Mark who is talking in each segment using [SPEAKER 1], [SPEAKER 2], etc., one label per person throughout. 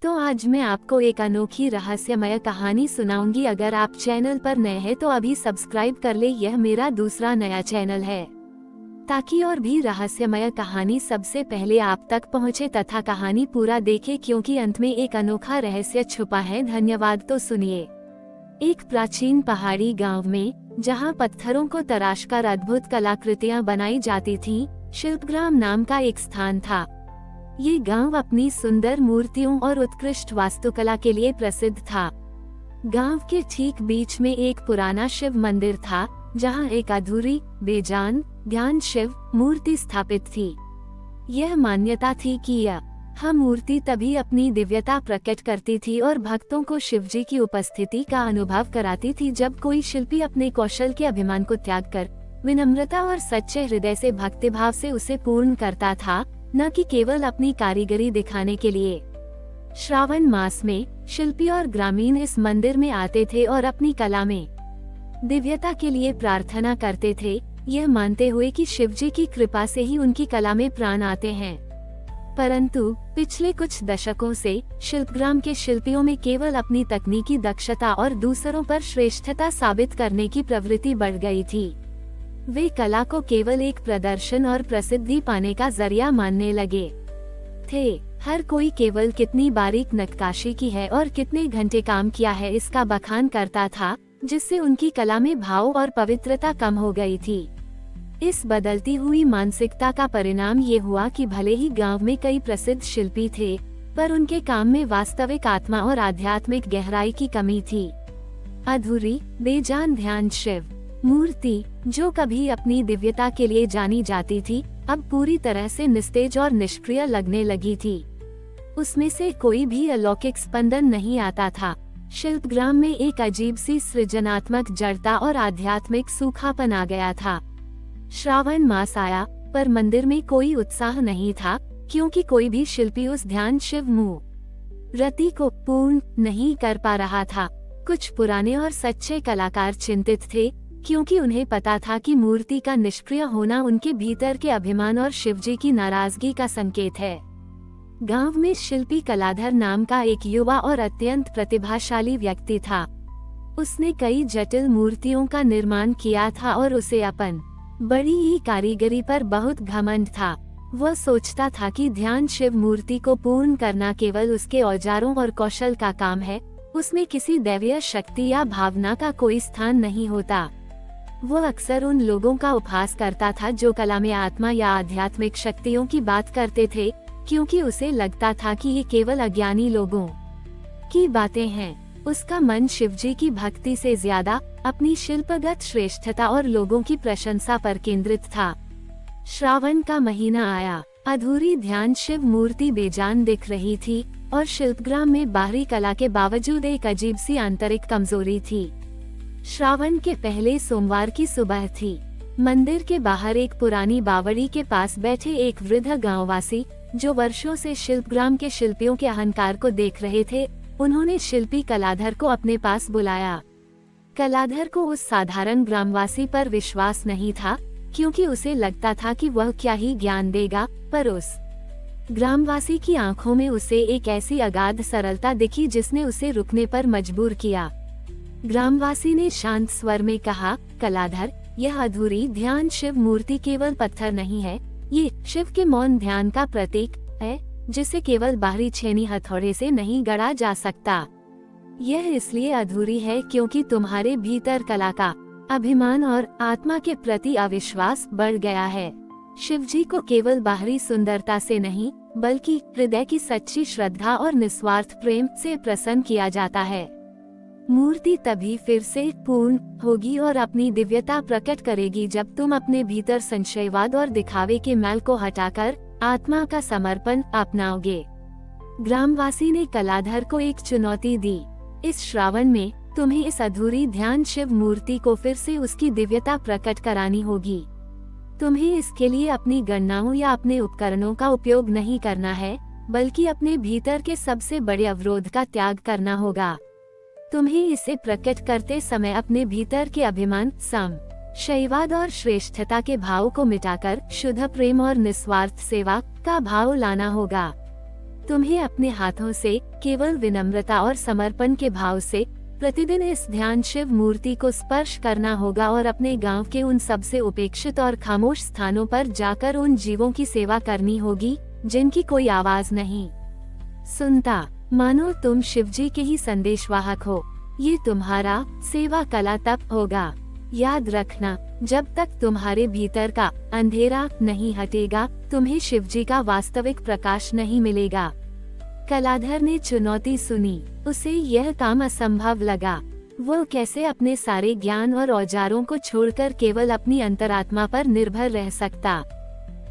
[SPEAKER 1] तो आज मैं आपको एक अनोखी रहस्यमय कहानी सुनाऊंगी। अगर आप चैनल पर नए हैं तो अभी सब्सक्राइब कर ले, यह मेरा दूसरा नया चैनल है ताकि और भी रहस्यमय कहानी सबसे पहले आप तक पहुंचे तथा कहानी पूरा देखें, क्योंकि अंत में एक अनोखा रहस्य छुपा है। धन्यवाद। तो सुनिए। एक प्राचीन पहाड़ी गांव में, जहां पत्थरों को तराशकर अद्भुत कलाकृतियां बनाई जाती थीं, शिल्पग्राम नाम का एक स्थान था। ये गांव अपनी सुंदर मूर्तियों और उत्कृष्ट वास्तुकला के लिए प्रसिद्ध था। गांव के ठीक बीच में एक पुराना शिव मंदिर था, जहां एक अधूरी, बेजान, ध्यान शिव मूर्ति स्थापित थी। यह मान्यता थी कि यह मूर्ति तभी अपनी दिव्यता प्रकट करती थी और भक्तों को शिवजी की उपस्थिति का अनुभव कराती थी जब कोई शिल्पी अपने कौशल के अभिमान को त्याग कर विनम्रता और सच्चे हृदय से भक्तिभाव से उसे पूर्ण करता था, न कि केवल अपनी कारीगरी दिखाने के लिए। श्रावण मास में शिल्पी और ग्रामीण इस मंदिर में आते थे और अपनी कला में दिव्यता के लिए प्रार्थना करते थे, यह मानते हुए कि शिवजी की कृपा से ही उनकी कला में प्राण आते हैं। परंतु पिछले कुछ दशकों से शिल्पग्राम के शिल्पियों में केवल अपनी तकनीकी दक्षता और दूसरों पर श्रेष्ठता साबित करने की प्रवृत्ति बढ़ गई थी। वे कला को केवल एक प्रदर्शन और प्रसिद्धि पाने का जरिया मानने लगे थे। हर कोई केवल कितनी बारीक नक्काशी की है और कितने घंटे काम किया है इसका बखान करता था, जिससे उनकी कला में भाव और पवित्रता कम हो गई थी। इस बदलती हुई मानसिकता का परिणाम ये हुआ कि भले ही गांव में कई प्रसिद्ध शिल्पी थे, पर उनके काम में वास्तविक आत्मा और आध्यात्मिक गहराई की कमी थी। अधूरी, बेजान ध्यान शिव मूर्ति, जो कभी अपनी दिव्यता के लिए जानी जाती थी, अब पूरी तरह से निस्तेज और निष्क्रिय लगने लगी थी। उसमें से कोई भी अलौकिक स्पंदन नहीं आता था। शिल्पग्राम में एक अजीब सी सृजनात्मक जड़ता और आध्यात्मिक सूखापन आ गया था। श्रावण मास आया, पर मंदिर में कोई उत्साह नहीं था, क्योंकि कोई भी शिल्पी उस ध्यान शिव मूर्ति को पूर्ण नहीं कर पा रहा था। कुछ पुराने और सच्चे कलाकार चिंतित थे, क्योंकि उन्हें पता था कि मूर्ति का निष्क्रिय होना उनके भीतर के अभिमान और शिवजी की नाराजगी का संकेत है। गांव में शिल्पी कलाधर नाम का एक युवा और अत्यंत प्रतिभाशाली व्यक्ति था। उसने कई जटिल मूर्तियों का निर्माण किया था और उसे अपन बड़ी ही कारीगरी पर बहुत घमंड था। वह सोचता था कि ध्यान शिव मूर्ति को पूर्ण करना केवल उसके औजारों और कौशल का काम है, उसमें किसी दैवीय शक्ति या भावना का कोई स्थान नहीं होता। वह अक्सर उन लोगों का उपहास करता था जो कला में आत्मा या आध्यात्मिक शक्तियों की बात करते थे, क्योंकि उसे लगता था कि ये केवल अज्ञानी लोगों की बातें हैं। उसका मन शिवजी की भक्ति से ज्यादा अपनी शिल्पगत श्रेष्ठता और लोगों की प्रशंसा पर केंद्रित था। श्रावण का महीना आया। अधूरी ध्यान शिव मूर्ति बेजान दिख रही थी और शिल्पग्राम में बाहरी कला के बावजूद एक अजीब सी आंतरिक कमजोरी थी। श्रावण के पहले सोमवार की सुबह थी। मंदिर के बाहर एक पुरानी बावड़ी के पास बैठे एक वृद्ध गांववासी, जो वर्षों से शिल्पग्राम के शिल्पियों के अहंकार को देख रहे थे, उन्होंने शिल्पी कलाधर को अपने पास बुलाया। कलाधर को उस साधारण ग्रामवासी पर विश्वास नहीं था, क्योंकि उसे लगता था कि वह क्या ही ज्ञान देगा, पर उस ग्रामवासी की आंखों में उसे एक ऐसी अगाध सरलता दिखी जिसने उसे रुकने पर मजबूर किया। ग्रामवासी ने शांत स्वर में कहा, कलाधर, यह अधूरी ध्यान शिव मूर्ति केवल पत्थर नहीं है, ये शिव के मौन ध्यान का प्रतीक है, जिसे केवल बाहरी छेनी हथौड़े से नहीं गढ़ा जा सकता। यह इसलिए अधूरी है क्योंकि तुम्हारे भीतर कला का अभिमान और आत्मा के प्रति अविश्वास बढ़ गया है। शिवजी को केवल बाहरी सुंदरता से नहीं, बल्कि हृदय की सच्ची श्रद्धा और निस्वार्थ प्रेम से प्रसन्न किया जाता है। मूर्ति तभी फिर से पूर्ण होगी और अपनी दिव्यता प्रकट करेगी जब तुम अपने भीतर संशयवाद और दिखावे के मैल को हटाकर आत्मा का समर्पण अपनाओगे। ग्रामवासी ने कलाधर को एक चुनौती दी। इस श्रावण में तुम्हें इस अधूरी ध्यान शिव मूर्ति को फिर से उसकी दिव्यता प्रकट करानी होगी। तुम्हें इसके लिए अपनी गणनाओं या अपने उपकरणों का उपयोग नहीं करना है, बल्कि अपने भीतर के सबसे बड़े अवरोध का त्याग करना होगा। तुम्हें इसे प्रकट करते समय अपने भीतर के अभिमान, संशयवाद और श्रेष्ठता के भाव को मिटाकर शुद्ध प्रेम और निस्वार्थ सेवा का भाव लाना होगा। तुम्हें अपने हाथों से केवल विनम्रता और समर्पण के भाव से प्रतिदिन इस ध्यान शिव मूर्ति को स्पर्श करना होगा और अपने गांव के उन सबसे उपेक्षित और खामोश स्थानों पर जाकर उन जीवों की सेवा करनी होगी जिनकी कोई आवाज नहीं सुनता, मानो तुम शिवजी के ही संदेशवाहक हो। ये तुम्हारा सेवा कला तप होगा। याद रखना, जब तक तुम्हारे भीतर का अंधेरा नहीं हटेगा, तुम्हें शिवजी का वास्तविक प्रकाश नहीं मिलेगा। कलाधर ने चुनौती सुनी। उसे यह काम असंभव लगा। वो कैसे अपने सारे ज्ञान और औजारों को छोड़कर केवल अपनी अंतरात्मा पर निर्भर रह सकता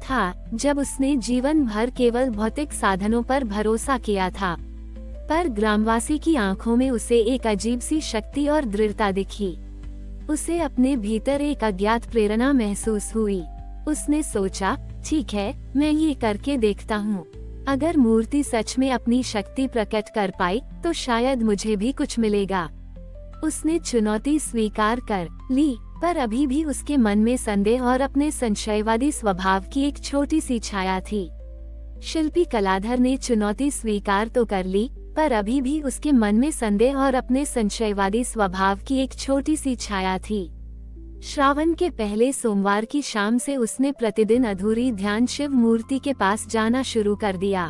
[SPEAKER 1] था, जब उसने जीवन भर केवल भौतिक साधनों पर भरोसा किया था। पर ग्रामवासी की आंखों में उसे एक अजीब सी शक्ति और दृढ़ता दिखी। उसे अपने भीतर एक अज्ञात प्रेरणा महसूस हुई। उसने सोचा, ठीक है, मैं ये करके देखता हूँ। अगर मूर्ति सच में अपनी शक्ति प्रकट कर पाई तो शायद मुझे भी कुछ मिलेगा। उसने चुनौती स्वीकार कर ली, पर अभी भी उसके मन में संदेह और अपने संशयवादी स्वभाव की एक छोटी सी छाया थी। शिल्पी कलाधर ने चुनौती स्वीकार तो कर ली, पर अभी भी उसके मन में संदेह और अपने संशयवादी स्वभाव की एक छोटी सी छाया थी। श्रावण के पहले सोमवार की शाम से उसने प्रतिदिन अधूरी ध्यान शिव मूर्ति के पास जाना शुरू कर दिया।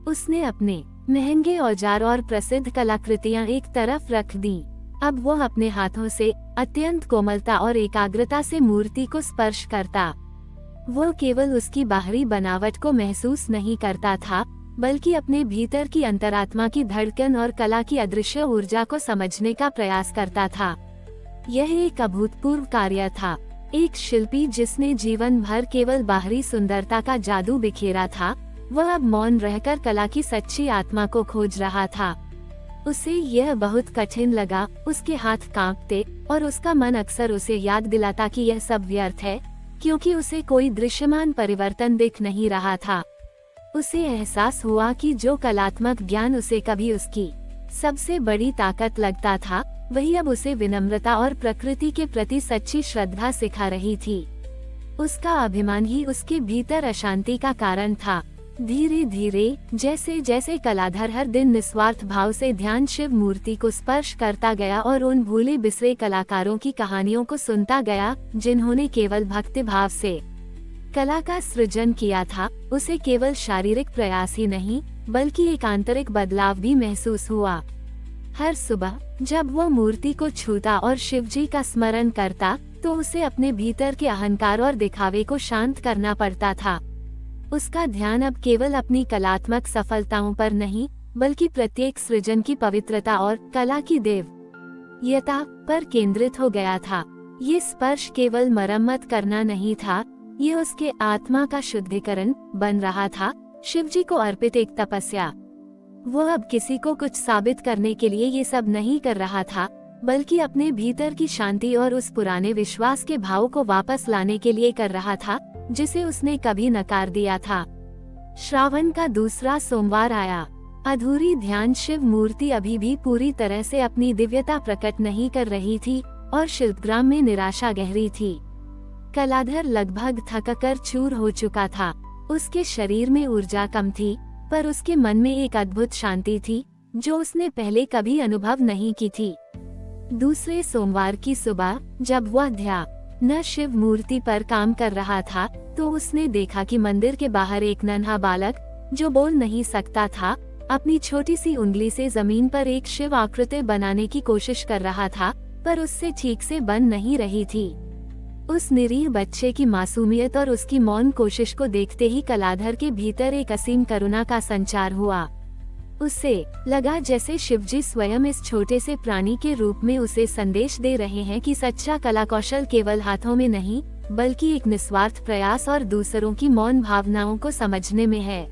[SPEAKER 1] उसने अपने महंगे औजार और प्रसिद्ध कलाकृतियां एक तरफ रख दी। अब वो अपने हाथों से अत्यंत कोमलता और एकाग्रता से मूर्ति को स्पर्श करता। वो केवल उसकी बाहरी बनावट को महसूस नहीं करता था, बल्कि अपने भीतर की अंतरात्मा की धड़कन और कला की अदृश्य ऊर्जा को समझने का प्रयास करता था। यह एक अभूतपूर्व कार्य था। एक शिल्पी जिसने जीवन भर केवल बाहरी सुंदरता का जादू बिखेरा था, वह अब मौन रहकर कला की सच्ची आत्मा को खोज रहा था। उसे यह बहुत कठिन लगा। उसके हाथ कांपते और उसका मन अक्सर उसे याद दिलाता कि यह सब व्यर्थ है, क्योंकि उसे कोई दृश्यमान परिवर्तन दिख नहीं रहा था। उसे एहसास हुआ कि जो कलात्मक ज्ञान उसे कभी उसकी सबसे बड़ी ताकत लगता था, वही अब उसे विनम्रता और प्रकृति के प्रति सच्ची श्रद्धा सिखा रही थी। उसका अभिमान ही उसके भीतर अशांति का कारण था। धीरे धीरे जैसे जैसे कलाधर हर दिन निस्वार्थ भाव से ध्यान शिव मूर्ति को स्पर्श करता गया और उन भूले बिसरे कलाकारों की कहानियों को सुनता गया, जिन्होंने केवल भक्ति भाव से कला का सृजन किया था, उसे केवल शारीरिक प्रयास ही नहीं बल्कि एक आंतरिक बदलाव भी महसूस हुआ। हर सुबह जब वो मूर्ति को छूता और शिवजी का स्मरण करता, तो उसे अपने भीतर के अहंकार और दिखावे को शांत करना पड़ता था। उसका ध्यान अब केवल अपनी कलात्मक सफलताओं पर नहीं, बल्कि प्रत्येक सृजन की पवित्रता और कला की देवयता पर केंद्रित हो गया था। ये स्पर्श केवल मरम्मत करना नहीं था, ये उसके आत्मा का शुद्धिकरण बन रहा था, शिवजी को अर्पित एक तपस्या। वो अब किसी को कुछ साबित करने के लिए ये सब नहीं कर रहा था, बल्कि अपने भीतर की शांति और उस पुराने विश्वास के भाव को वापस लाने के लिए कर रहा था, जिसे उसने कभी नकार दिया था। श्रावण का दूसरा सोमवार आया। अधूरी ध्यान शिव मूर्ति अभी भी पूरी तरह से अपनी दिव्यता प्रकट नहीं कर रही थी और शिल्पग्राम में निराशा गहरी थी। कलाधर लगभग थककर चूर हो चुका था। उसके शरीर में ऊर्जा कम थी, पर उसके मन में एक अद्भुत शांति थी, जो उसने पहले कभी अनुभव नहीं की थी। दूसरे सोमवार की सुबह जब वह ध्यान शिव मूर्ति पर काम कर रहा था, तो उसने देखा कि मंदिर के बाहर एक नन्हा बालक, जो बोल नहीं सकता था, अपनी छोटी सी उंगली से जमीन पर एक शिव आकृति बनाने की कोशिश कर रहा था, पर उससे ठीक से बन नहीं रही थी। उस निरीह बच्चे की मासूमियत और उसकी मौन कोशिश को देखते ही कलाधर के भीतर एक असीम करुणा का संचार हुआ। उसे लगा जैसे शिवजी स्वयं इस छोटे से प्राणी के रूप में उसे संदेश दे रहे हैं कि सच्चा कला कौशल केवल हाथों में नहीं, बल्कि एक निस्वार्थ प्रयास और दूसरों की मौन भावनाओं को समझने में है।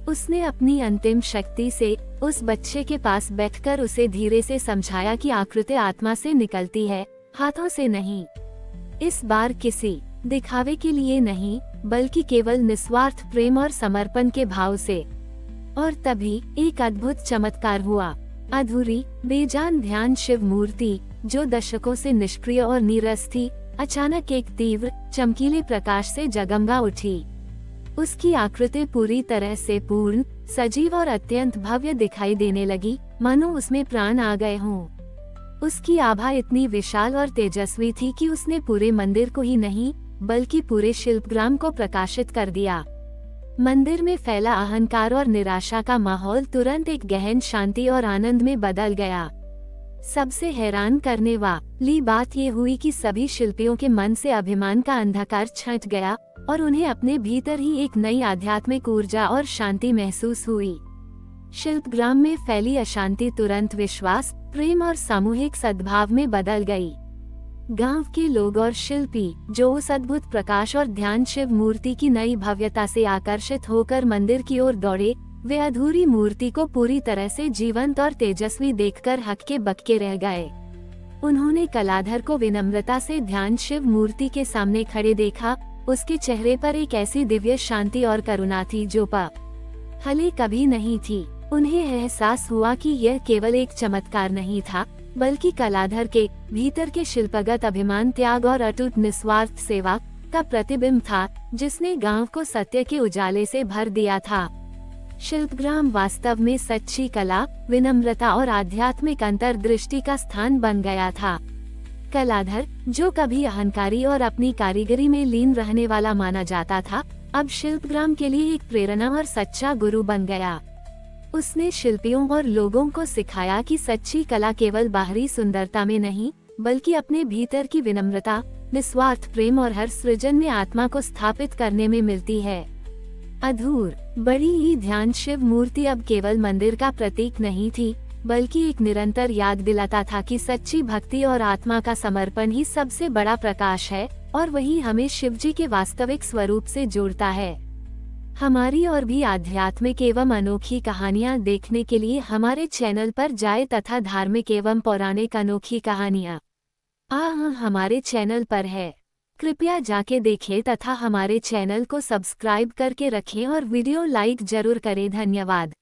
[SPEAKER 1] उसने अपनी अंतिम शक्ति से उस बच्चे के पास बैठकर उसे धीरे से समझाया कि आकृति आत्मा से निकलती है, हाथों से नहीं। इस बार किसी दिखावे के लिए नहीं, बल्कि केवल निस्वार्थ प्रेम और समर्पण के भाव से। और तभी एक अद्भुत चमत्कार हुआ। अधूरी बेजान ध्यान शिव मूर्ति, जो दशकों से निष्क्रिय और नीरस थी, अचानक एक तीव्र चमकीले प्रकाश से जगमगा उठी। उसकी आकृति पूरी तरह से पूर्ण, सजीव और अत्यंत भव्य दिखाई देने लगी, मानो उसमें प्राण आ गए हों। उसकी आभा इतनी विशाल और तेजस्वी थी कि उसने पूरे मंदिर को ही नहीं बल्कि पूरे शिल्पग्राम को प्रकाशित कर दिया। मंदिर में फैला अहंकार और निराशा का माहौल तुरंत एक गहन शांति और आनंद में बदल गया। सबसे हैरान करने वाली बात ये हुई कि सभी शिल्पियों के मन से अभिमान का अंधकार छंट गया और उन्हें अपने भीतर ही एक नई आध्यात्मिक ऊर्जा और शांति महसूस हुई। शिल्पग्राम में फैली अशांति तुरंत विश्वास, प्रेम और सामूहिक सद्भाव में बदल गई। गांव के लोग और शिल्पी, जो उस अद्भुत प्रकाश और ध्यान शिव मूर्ति की नई भव्यता से आकर्षित होकर मंदिर की ओर दौड़े, वे अधूरी मूर्ति को पूरी तरह से जीवंत और तेजस्वी देखकर हक्के बक्के रह गए। उन्होंने कलाधर को विनम्रता से ध्यान शिव मूर्ति के सामने खड़े देखा। उसके चेहरे पर एक ऐसी दिव्य शांति और करुणा थी जो पहले कभी नहीं थी। उन्हें एहसास हुआ कि यह केवल एक चमत्कार नहीं था, बल्कि कलाधर के भीतर के शिल्पगत अभिमान, त्याग और अटूट निस्वार्थ सेवा का प्रतिबिंब था, जिसने गांव को सत्य के उजाले से भर दिया था। शिल्पग्राम वास्तव में सच्ची कला, विनम्रता और आध्यात्मिक अंतर्दृष्टि का स्थान बन गया था। कलाधर, जो कभी अहंकारी और अपनी कारीगरी में लीन रहने वाला माना जाता था, अब शिल्पग्राम के लिए एक प्रेरणा और सच्चा गुरु बन गया। उसने शिल्पियों और लोगों को सिखाया कि सच्ची कला केवल बाहरी सुंदरता में नहीं, बल्कि अपने भीतर की विनम्रता, निस्वार्थ प्रेम और हर सृजन में आत्मा को स्थापित करने में मिलती है। अधूर बड़ी ही ध्यान शिव मूर्ति अब केवल मंदिर का प्रतीक नहीं थी, बल्कि एक निरंतर याद दिलाता था कि सच्ची भक्ति और आत्मा का समर्पण ही सबसे बड़ा प्रकाश है और वही हमें शिवजी के वास्तविक स्वरूप से जोड़ता है। हमारी और भी आध्यात्मिक एवं अनोखी कहानियाँ देखने के लिए हमारे चैनल पर जाएं तथा धार्मिक एवं पौराणिक अनोखी कहानियाँ हमारे चैनल पर है। कृपया जाके देखें तथा हमारे चैनल को सब्सक्राइब करके रखें और वीडियो लाइक जरूर करें। धन्यवाद।